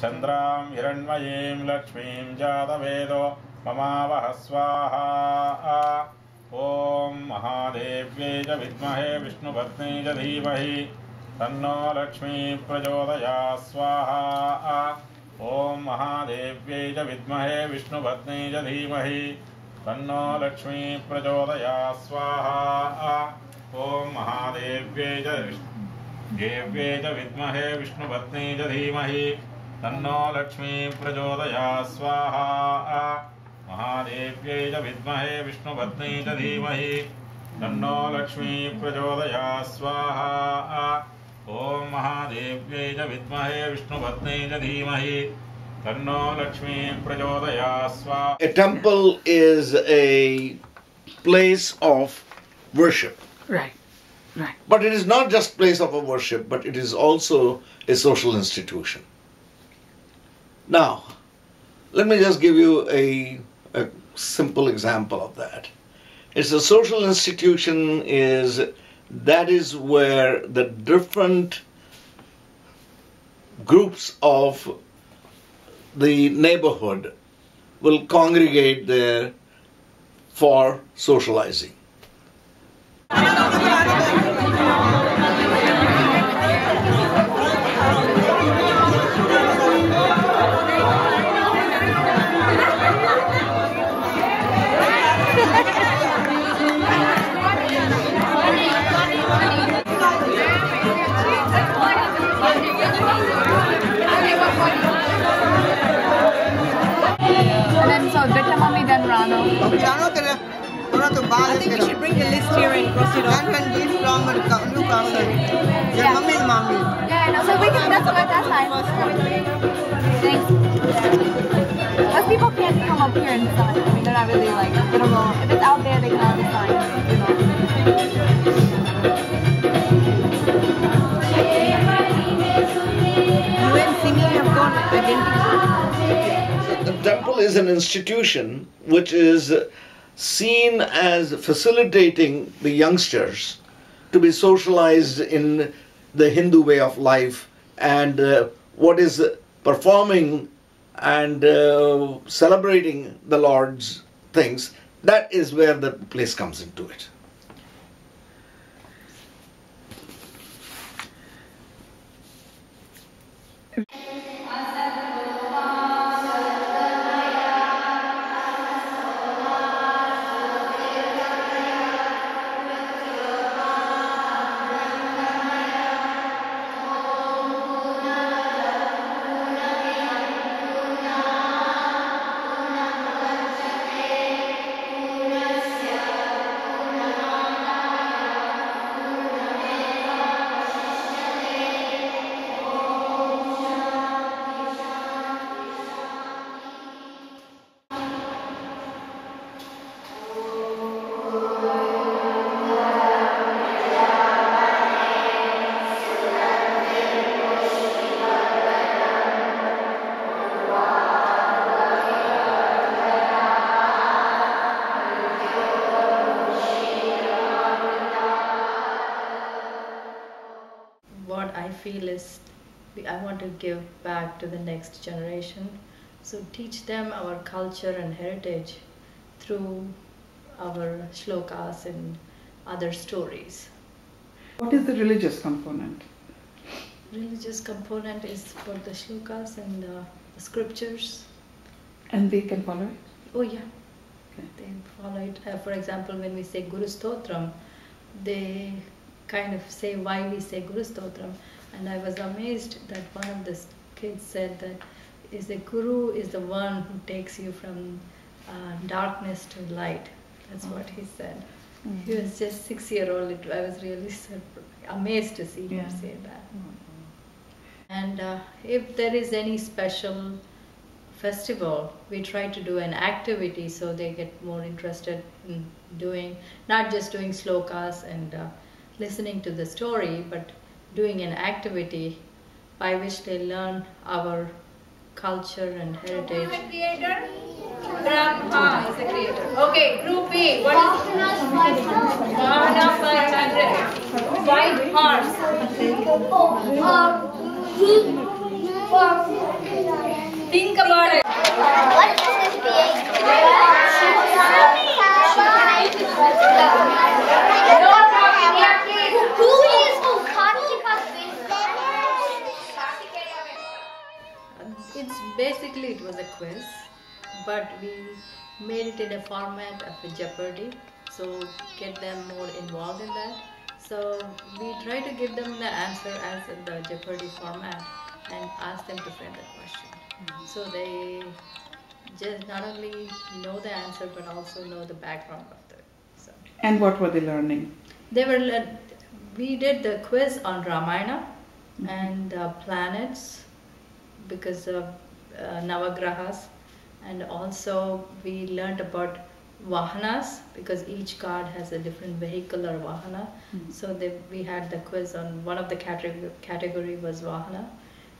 चन्द्रां हिरण्मयीं लक्ष्मीं जातवेदो ममावह स्वाहा। ॐ महादेव्यै च विद्महे विष्णुपत्न्यै च धीमहि तन्नो लक्ष्मी प्रचोदयात् स्वाहा। ॐ महादेव्यै च विद्महे विष्णुपत्न्यै च धीमहि तन्नो लक्ष्मी प्रचोदयात् स्वाहा। ॐ महादेव्यै च विद्महे विष्णुपत्न्यै च धीमहि तन्नो लक्ष्मी प्रचोदयात् स्वाहा। महादेव्यै च विद्महे विष्णुपत्न्यै च धीमहि तन्नो लक्ष्मी प्रचोदयात् स्वाहा। ॐ महादेव्यै च विद्महे विष्णुपत्न्यै च धीमहि तन्नो लक्ष्मी प्रचोदयात् स्वाहा. A temple is a place of worship. Right. Right. But it is not just place of worship, but it is also a social institution. Now, let me just give you a simple example of that. It's a social institution that is where the different groups of the neighborhood will congregate there for socializing. And then so Bittamami, then Rano. I think we should bring the list here and cross it off. Your mommy and mommy. Yeah, I know. So we can, that's good, that's fine. Thanks. Most people can't come up here and sign. I mean, they're not really like, they don't know. If it's out there, they can always sign, you know. You and Simi have got identical. The temple is an institution which is seen as facilitating the youngsters to be socialized in the Hindu way of life, and what is performing and celebrating the Lord's things, that is where the place comes into it. What I feel is I want to give back to the next generation. So teach them our culture and heritage through our shlokas and other stories. What is the religious component? Religious component is for the shlokas and the scriptures. And they can follow it? Oh yeah, Okay. they follow it. For example, when we say Guru Stotram, they kind of say why we say Guru Stotram. And I was amazed that one of the kids said that the Guru is the one who takes you from darkness to light. That's what he said. Mm-hmm. He was just 6-year-old. I was really amazed to see him say that. And if there is any special festival, we try to do an activity so they get more interested in doing, not just doing slokas and listening to the story, but doing an activity by which they learn our culture and heritage. Brahma is the creator. Okay, group B. What is Vahana 500? White horse. Think about it. What is this being? Who is It's basically it was a quiz, but we made it in a format of a Jeopardy, so get them more involved in that. So we try to give them the answer as in the Jeopardy format and ask them to frame the question. So they just not only know the answer but also know the background of it. So. And what were they learning? We did the quiz on Ramayana and planets because of Navagrahas, and also we learned about Vahanas because each card has a different vehicle or Vahana. So we had the quiz on one of the category was Vahana,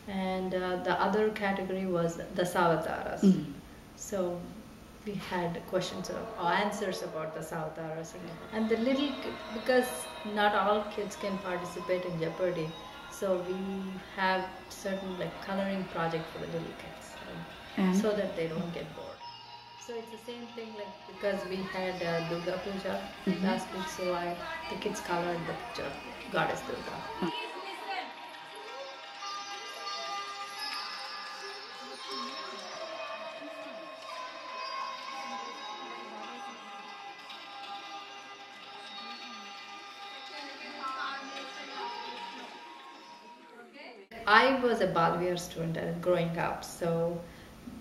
and the other category was the Savataras. So we had questions or answers about the Savataras, and the little, because not all kids can participate in Jeopardy, so we have certain like coloring project for the little kids, so that they don't get bored. So it's the same thing like because we had Durga Puja last week, so the kids colored the picture of Goddess Durga. I was a Bal Vihar student growing up, so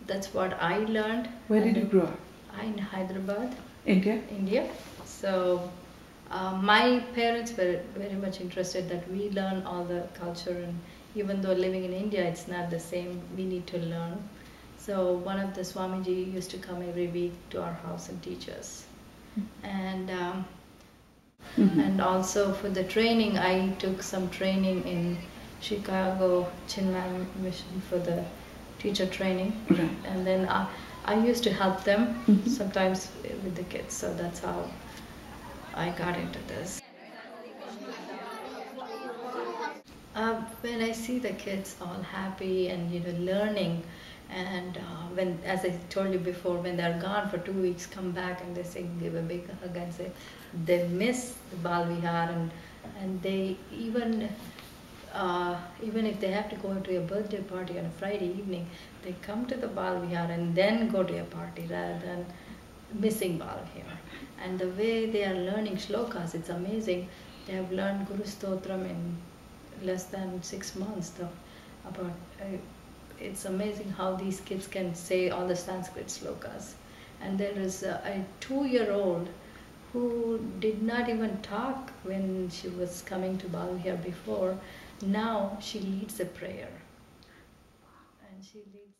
that's what I learned. Where did you grow up? In Hyderabad, India. So my parents were very much interested that we learn all the culture, and even though living in India it's not the same, we need to learn. So one of the Swamiji used to come every week to our house and teach us. And and also for the training, I took some training in Chicago Chinmay Mission for the teacher training, and then I used to help them sometimes with the kids, so that's how I got into this. When I see the kids all happy and learning, and when, as I told you before, when they're gone for 2 weeks, come back and they say, give a big hug and say they miss the Bal Vihar, and they even if they have to go to a birthday party on a Friday evening, they come to the Bal Vihar and then go to a party rather than missing Bal Vihar. And the way they are learning shlokas, it's amazing. They have learned Guru Stotram in less than 6 months. It's amazing how these kids can say all the Sanskrit shlokas. And there is a 2-year-old who did not even talk when she was coming to Bal Vihar before. Now she leads a prayer, and she leads